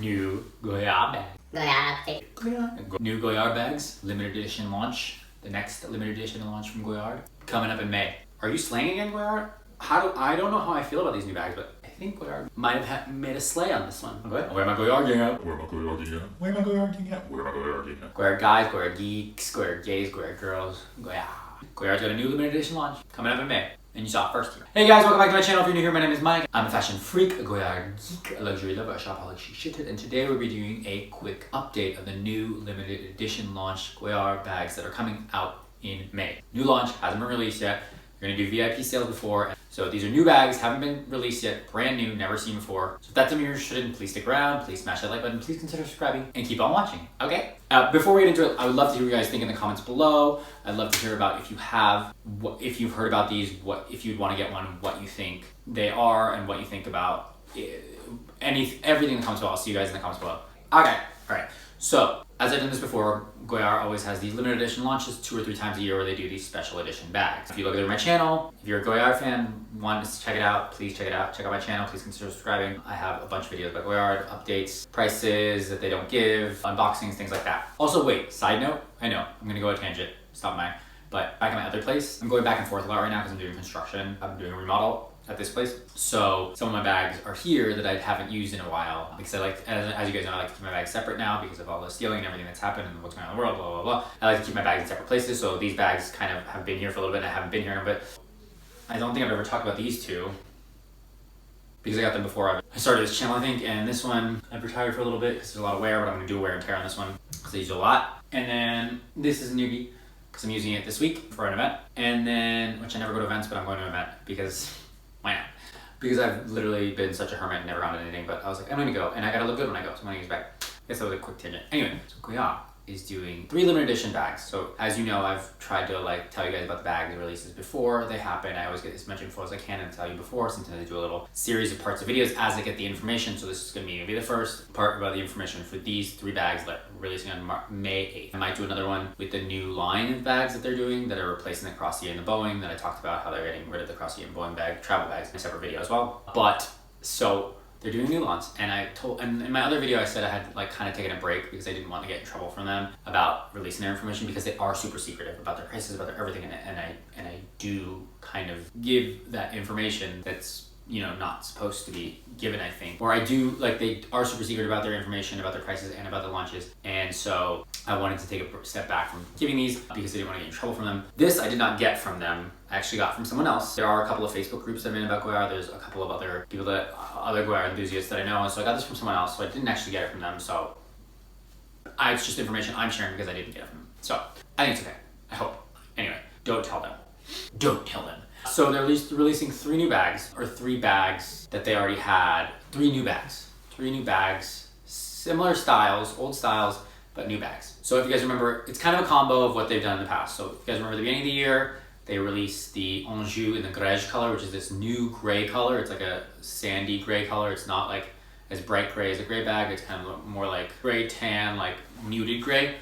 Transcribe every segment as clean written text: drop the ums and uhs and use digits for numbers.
new Goyard bag. New Goyard bags, limited edition launch. The next limited edition launch from Goyard coming up in May. Are you slaying again, Goyard? I don't know how I feel about these new bags, but I think Goyard might have made a slay on this one. Okay. Where my Goyard Geek at? Where my Goyard Geek at? Where my Goyard Geek at? Where my Goyard Geek at? Goyard guys, Goyard geeks, Goyard gays, Goyard girls, Goyard. Goyard's got a new limited edition launch coming up in May. And you saw it first here. Hey guys, welcome back to my channel. If you're new here, my name is Mike. I'm a fashion freak, a Goyard geek, a luxury lover, a shopaholic, shit, and today we'll be doing a quick update of the new limited edition launch Goyard bags that are coming out in May. New launch, hasn't been released yet. We're gonna do VIP sales before. So these are new bags, haven't been released yet, brand new, never seen before. So if that's something you're interested in, please stick around, please smash that like button, please consider subscribing, and keep on watching, okay? Before we get into it, I would love to hear what you guys think in the comments below. I'd love to hear about if you've heard about these, if you'd want to get one, what you think they are, and what you think about everything in the comments below. I'll see you guys in the comments below. Okay, all right. So, as I've done this before, Goyard always has these limited edition launches 2 or 3 times a year where they do these special edition bags. If you look at my channel, if you're a Goyard fan, want to check it out, please check it out. Check out my channel, please consider subscribing. I have a bunch of videos about Goyard, updates, prices that they don't give, unboxings, things like that. Also, wait, side note, I know, I'm gonna go a tangent, but back at my other place, I'm going back and forth a lot right now because I'm doing construction, I'm doing a remodel at this place. So some of my bags are here that I haven't used in a while because I like, as you guys know, I like to keep my bags separate now because of all the stealing and everything that's happened and what's going on in the world, blah, blah, blah. I like to keep my bags in separate places. So these bags kind of have been here for a little bit and I haven't been here in a bit. I don't think I've ever talked about these two because I got them before I started this channel, I think. And this one I've retired for a little bit because there's a lot of wear, but I'm gonna do a wear and tear on this one because I use it a lot. And then this is a newbie because I'm using it this week for an event. And then, which I never go to events, but I'm going to an event because why not? Because I've literally been such a hermit and never gone to anything, but I was like, I'm gonna go, and I gotta look good when I go, so I'm gonna use it back. I guess that was a quick tangent. Anyway, so Goyard is doing 3 limited edition bags. So as you know, I've tried to like tell you guys about the bag releases before they happen. I always get as much info as I can and tell you before. Sometimes I do a little series of parts of videos as I get the information. So this is gonna be maybe the first part about the information for these 3 bags that are releasing on May 8th. I might do another one with the new line of bags that they're doing that are replacing the Crossier and the Boeing that I talked about, how they're getting rid of the Crossier and Boeing bag, travel bags, in a separate video as well. But so they're doing new launch, and in my other video I said I had like kind of taken a break because I didn't want to get in trouble from them about releasing their information because they are super secretive about their prices, about their everything, and I do kind of give that information that's, you know, not supposed to be given, I think. Or I do, like, they are super secret about their information, about their prices, and about the launches. And so I wanted to take a step back from giving these because I didn't want to get in trouble from them. This I did not get from them. I actually got from someone else. There are a couple of Facebook groups that I'm in about Goyard. There's a couple of other people other Goyard enthusiasts that I know. And so I got this from someone else. So I didn't actually get it from them. So it's just information I'm sharing because I didn't get it from them. So I think it's okay. I hope. Anyway, don't tell them. Don't tell them. So they're releasing 3 new bags, or 3 bags that they already had. 3 new bags, similar styles, old styles, but new bags. So if you guys remember, it's kind of a combo of what they've done in the past. So if you guys remember the beginning of the year, they released the anjou in the grege color, which is this new gray color. It's like a sandy gray color. It's not like as bright gray as a gray bag. It's kind of more like gray tan, like muted gray,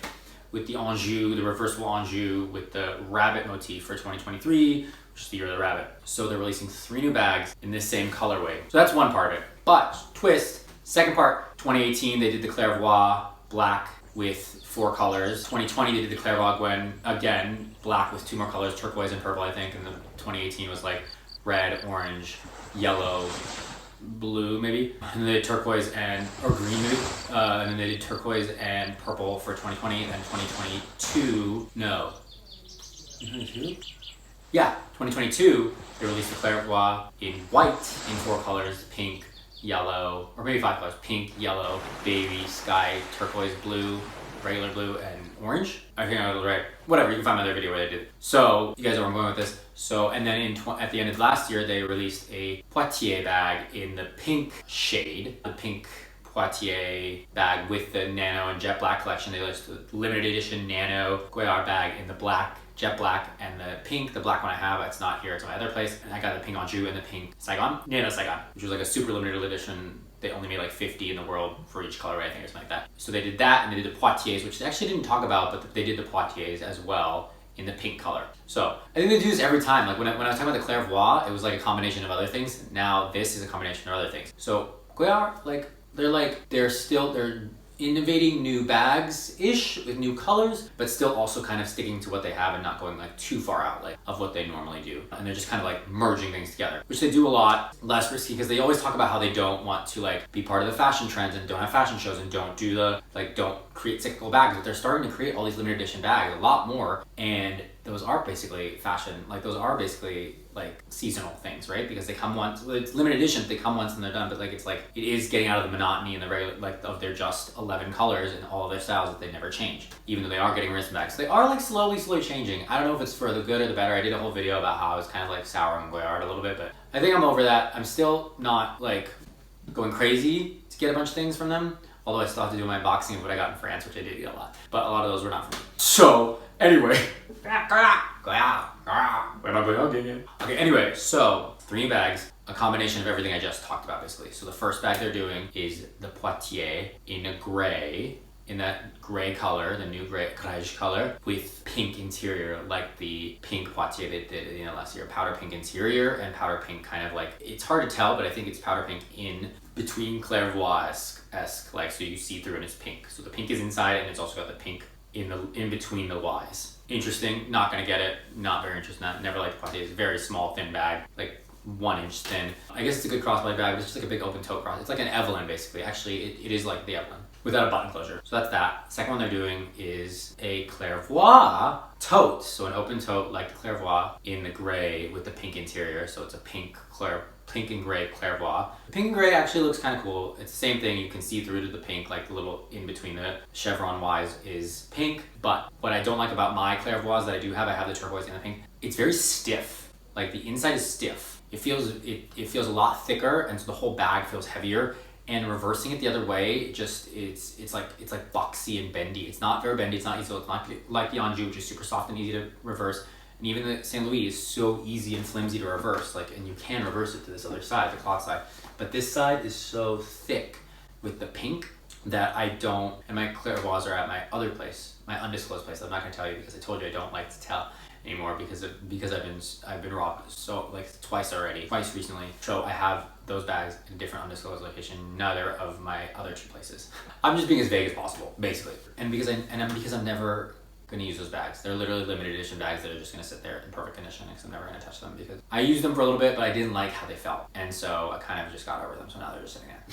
with the anjou, the reversible anjou with the rabbit motif for 2023, which is the year of the rabbit. So they're releasing 3 new bags in this same colorway. So that's one part of it. But twist, second part, 2018 they did the clairvoie black with 4 colors. 2020 they did the clairvoie again, black with 2 more colors, turquoise and purple, I think. And then 2018 was like red, orange, yellow, blue maybe, and then they did turquoise or green maybe, and then they did turquoise and purple for 2020, and then 2022 they released the clairvoie in white in 4 colors, pink, yellow, or maybe 5 colors, pink, yellow, baby, sky, turquoise, blue, regular blue, and orange. I think I was right. Whatever, you can find my other video where they did. So you guys know where I'm going with this. So, and then at the end of last year, they released a Poitiers bag in the pink shade, the pink Poitiers bag with the nano and jet black collection. They released the limited edition nano Goyard bag in the black, jet black, and the pink. The black one I have, it's not here, it's my other place. And I got the pink anjou and the pink SAIGON, nano SAIGON, which was like a super limited edition. They only made like 50 in the world for each colorway, I think, or something like that. So they did that, and they did the Poitiers, which they actually didn't talk about, but they did the Poitiers as well in the pink color. So I think they do this every time. Like when I was talking about the clairvoie, it was like a combination of other things. Now this is a combination of other things. So Goyard, like, they're innovating new bags-ish with new colors, but still also kind of sticking to what they have and not going like too far out like of what they normally do. And they're just kind of like merging things together, which they do a lot, less risky, because they always talk about how they don't want to like be part of the fashion trends and don't have fashion shows and don't do the, like, don't create cyclical bags, but they're starting to create all these limited edition bags, a lot more, and those are basically fashion, like those are basically like seasonal things, right? Because they come once, well, it's limited edition, they come once and they're done, but like it's like, it is getting out of the monotony and the regular, like of their just 11 colors and all of their styles that they never change, even though they are getting written back. So they are like slowly changing. I don't know if it's for the good or the better. I did a whole video about how I was kind of like sour on Goyard a little bit, but I think I'm over that. I'm still not like going crazy to get a bunch of things from them, although I still have to do my unboxing of what I got in France, which I did get a lot, but a lot of those were not for me. So anyway, okay, anyway, so 3 new bags, a combination of everything I just talked about basically. So the first bag they're doing is the Poitiers in a gray, in that gray color, the new grege color with pink interior, like the pink Poitiers they did last year. Powder pink interior and powder pink kind of like, it's hard to tell, but I think it's powder pink in between clairvoyant-esque, like, so you see through and it's pink. So the pink is inside and it's also got the pink in between the Ys. Interesting, not gonna get it, not very interested in that. Never liked Poitiers. It's a very small, thin bag, like 1 inch thin. I guess it's a good crossbody bag, but it's just like a big open tote cross. It's like an Evelyn basically. Actually, it is like the Evelyn without a button closure. So that's that. Second one they're doing is a clairvoyant tote. So an open tote like the clairvoyant in the gray with the pink interior. So it's a pink and gray clairvoyant. The pink and gray actually looks kind of cool. It's the same thing. You can see through to the pink, like the little in between the chevron Ys is pink. But what I don't like about my clairvoyants that I do have, I have the turquoise and the pink, it's very stiff. Like the inside is stiff. It feels a lot thicker, and so the whole bag feels heavier. And reversing it the other way, it's like boxy and bendy. It's not very bendy. It's not easy. It's not like the Anjou, which is super soft and easy to reverse. And even the St. Louis is so easy and flimsy to reverse. Like, and you can reverse it to this other side, the cloth side. But this side is so thick with the pink that I don't. And my clairvoyants are at my other place, my undisclosed place. I'm not gonna tell you because I told you I don't like to tell anymore because I've been robbed so like twice recently. So I have those bags in a different undisclosed location, neither of my other 2 places. I'm just being as vague as possible, basically. And because I'm never gonna use those bags. They're literally limited edition bags that are just gonna sit there in perfect condition because I'm never gonna touch them because I used them for a little bit, but I didn't like how they felt. And so I kind of just got over them. So now they're just sitting there.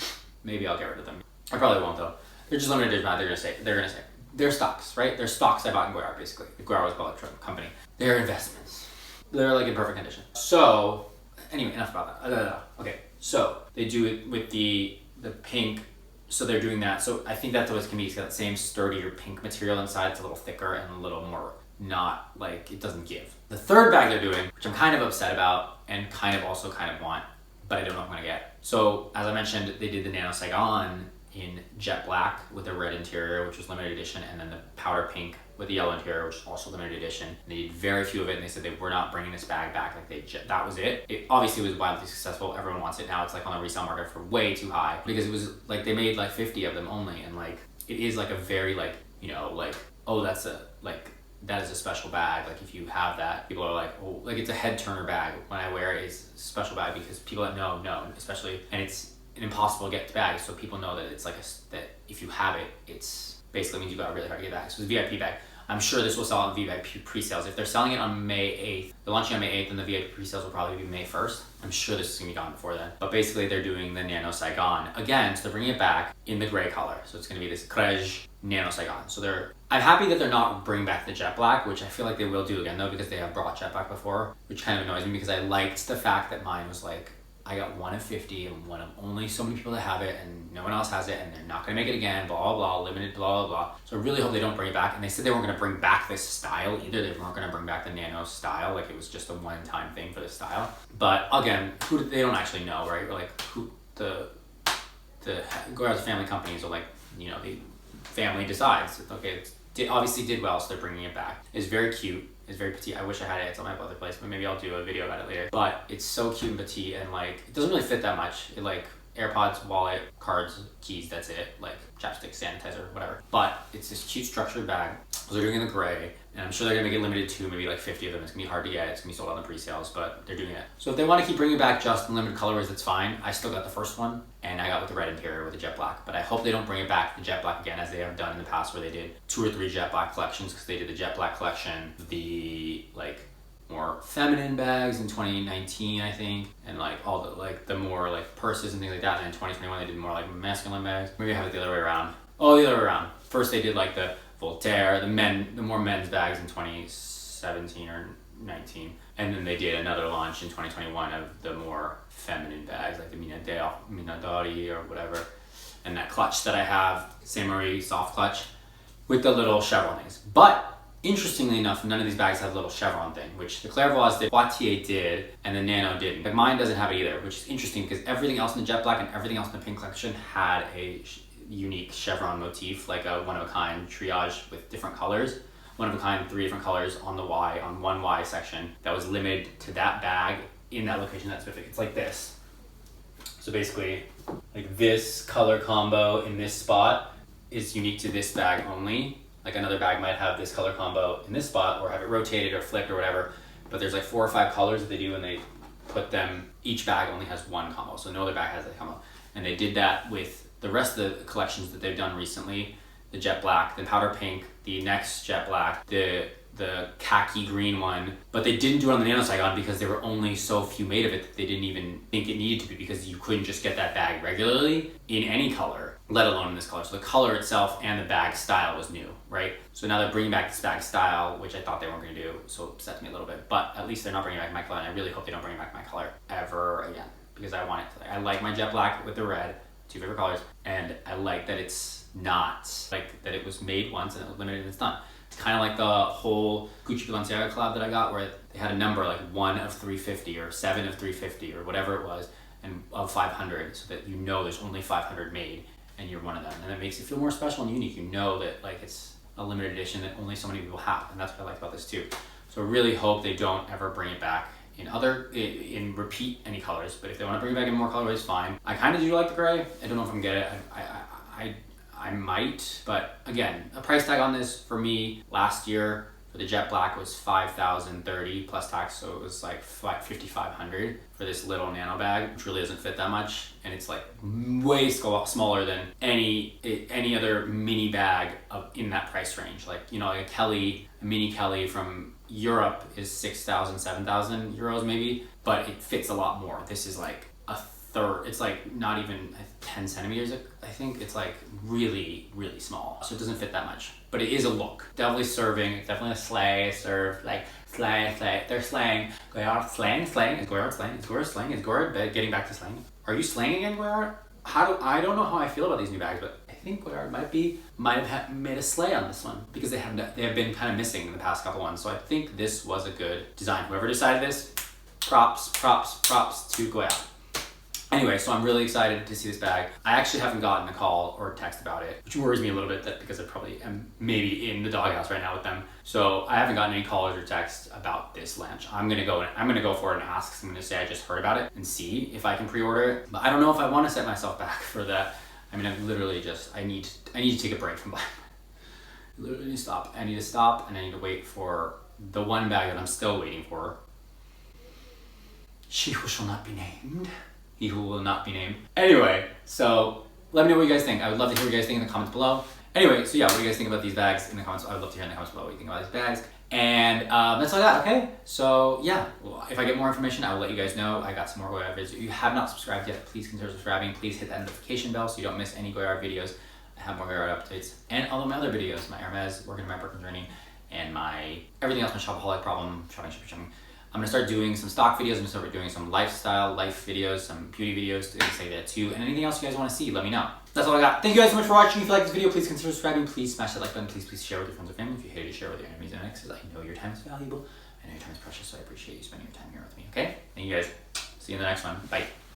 Maybe I'll get rid of them. I probably won't though. They're just limited edition bags. They're gonna say. They're stocks, right? They're stocks I bought in Goyard, basically. Goyard was a public company. They're investments. They're like in perfect condition. So, anyway, enough about that. Okay, so they do it with the pink. So they're doing that. So I think that's what it's gonna be. It's got that same sturdier pink material inside. It's a little thicker and a little more not like, it doesn't give. The third bag they're doing, which I'm kind of upset about and kind of want, but I don't know if I'm gonna get. So as I mentioned, they did the Nano SAIGON in jet black with a red interior, which was limited edition, and then the powder pink with the yellow interior, which is also limited edition. They did very few of it, and they said they were not bringing this bag back. Like that was it. It obviously was wildly successful. Everyone wants it now. It's like on the resale market for way too high because it was like they made like 50 of them only, and like it is like a very like, you know, like, oh, that is a special bag. Like if you have that, people are like, oh, like it's a head turner bag. When I wear it, it's a special bag because people that know, especially, and it's an impossible to get bag, so people know that it's like that if you have it, it's basically means you got really hard to get back. So it's a VIP bag. I'm sure this will sell on VIP pre-sales. If they're selling it on May 8th, they're launching on May 8th, and the VIP pre-sales will probably be May 1st. I'm sure this is gonna be gone before then. But basically they're doing the Nano SAIGON again, so they're bringing it back in the gray color. So it's gonna be this grege Nano SAIGON. So I'm happy that they're not bringing back the jet black, which I feel like they will do again though, because they have brought jet black before, which kind of annoys me because I liked the fact that mine was like, I got 1 of 50 and one of only so many people that have it and no one else has it and they're not gonna make it again, blah, blah, blah, limited, blah, blah, blah. So I really hope they don't bring it back. And they said they weren't gonna bring back this style either. They weren't gonna bring back the Nano style. Like it was just a one-time thing for this style. But again, they don't actually know, right? Or like who the Goyard's family companies are like, you know, the family decides, okay, it obviously did well, so they're bringing it back. It's very cute. It's very petite. I wish I had it. It's on my other place, but maybe I'll do a video about it later. But it's so cute and petite, and like it doesn't really fit that much. It like AirPods, wallet, cards, keys. That's it. Like chapstick, sanitizer, whatever. But it's this cute structured bag. So they're doing the gray, and I'm sure they're gonna make it limited to maybe like 50 of them. It's gonna be hard to get. It's gonna be sold out in the pre-sales, but they're doing it. So if they want to keep bringing back just limited colorways, that's fine. I still got the first one, and I got with the red interior with the jet black. But I hope they don't bring it back the jet black again, as they have done in the past, where they did 2 or 3 jet black collections, because they did the jet black collection, the like more feminine bags in 2019, I think, and like all the like the more like purses and things like that. And in 2021, they did more like masculine bags. Maybe I have it the other way around. Oh, the other way around. First, they did like the Voltaire, the more men's bags in 2017 or 19, and then they did another launch in 2021 of the more feminine bags, like the Minadori or whatever, and that clutch that I have, Saint Marie soft clutch, with the little chevron things. But interestingly enough, none of these bags have a little chevron thing, which the Clairvoix did, Poitiers did, and the Nano didn't. Like mine doesn't have it either, which is interesting because everything else in the jet black and everything else in the pink collection had a unique chevron motif, like a one-of-a-kind triage with different colors. One-of-a-kind, 3 different colors on the Y, on one Y section that was limited to that bag in that location that's specific. It's like this. So basically, like this color combo in this spot is unique to this bag only. Like another bag might have this color combo in this spot or have it rotated or flipped or whatever, but there's like 4 or 5 colors that they do, and they put them, each bag only has one combo, so no other bag has that combo. And they did that with the rest of the collections that they've done recently, the jet black, the powder pink, the next jet black, the khaki green one, but they didn't do it on the Nano SAIGON because there were only so few made of it that they didn't even think it needed to be, because you couldn't just get that bag regularly in any color, let alone in this color. So the color itself and the bag style was new, right? So now they're bringing back this bag style, which I thought they weren't going to do, so it upsets me a little bit, but at least they're not bringing back my color, and I really hope they don't bring back my color ever again, because I want it to, I like my jet black with the red, 2 favorite colors, and I like that it's not like that it was made once and it was limited and it's done. It's kind of like the whole Gucci Balenciaga collab that I got, where they had a number like 1 of 350 or 7 of 350 or whatever it was, and of 500, so that you know there's only 500 made and you're one of them, and it makes it feel more special and unique. You know that like it's a limited edition that only so many people have, and that's what I like about this too. So I really hope they don't ever bring it back in repeat any colors, but if they want to bring it back in more colorways, fine. I kind of do like the gray. I don't know if I'm gonna get it. I might, but again, a price tag on this for me last year for the jet black was $5,030 plus tax, so it was like $5,500 for this little nano bag, which really doesn't fit that much, and it's like way smaller than any other mini bag in that price range. Like, you know, like a mini Kelly from Europe is 6,000, 7,000 euros maybe, but it fits a lot more. This is like a third. It's like not even 10 centimeters, I think. It's like really, really small. So it doesn't fit that much, but it is a look. Definitely serving, it's definitely a slay, serve, like slay. They're slaying. Goyard slaying. Is Goyard slaying? Is Goyard slaying? Is Goyard getting back to slaying? Are you slaying again, Goyard? I don't know how I feel about these new bags, but I think Goyard might have made a slay on this one, because they have been kind of missing in the past couple ones. So I think this was a good design. Whoever decided this, props to Goyard. Anyway, so I'm really excited to see this bag. I actually haven't gotten a call or a text about it, which worries me a little bit, that because I probably am maybe in the doghouse right now with them. So I haven't gotten any calls or texts about this launch. I'm gonna go for it and ask. I'm gonna say I just heard about it and see if I can pre-order it. But I don't know if I want to set myself back for that. I mean, I'm literally I need to take a break from buying. I literally need to stop. I need to stop, and I need to wait for the one bag that I'm still waiting for. She who shall not be named. He who will not be named. Anyway, so let me know what you guys think. I would love to hear what you guys think in the comments below. Anyway, so yeah, what do you guys think about these bags in the comments? I would love to hear in the comments below what you think about these bags. And that's all I got, okay? So yeah, well, if I get more information, I will let you guys know. I got some more Goyard videos. If you have not subscribed yet, please consider subscribing. Please hit that notification bell so you don't miss any Goyard videos. I have more Goyard updates and all of my other videos, my Hermes, working on my Birkin journey, and my everything else, my shopaholic problem, shopping. I'm gonna start doing some stock videos. I'm gonna start doing some life videos, some beauty videos, to say that too, and anything else you guys wanna see, let me know. That's all I got. Thank you guys so much for watching. If you like this video, please consider subscribing. Please smash that like button. Please share with your friends or family. If you hated it, share with your enemies and exes. I know your time is valuable. I know your time is precious, so I appreciate you spending your time here with me, okay? Thank you guys. See you in the next one. Bye.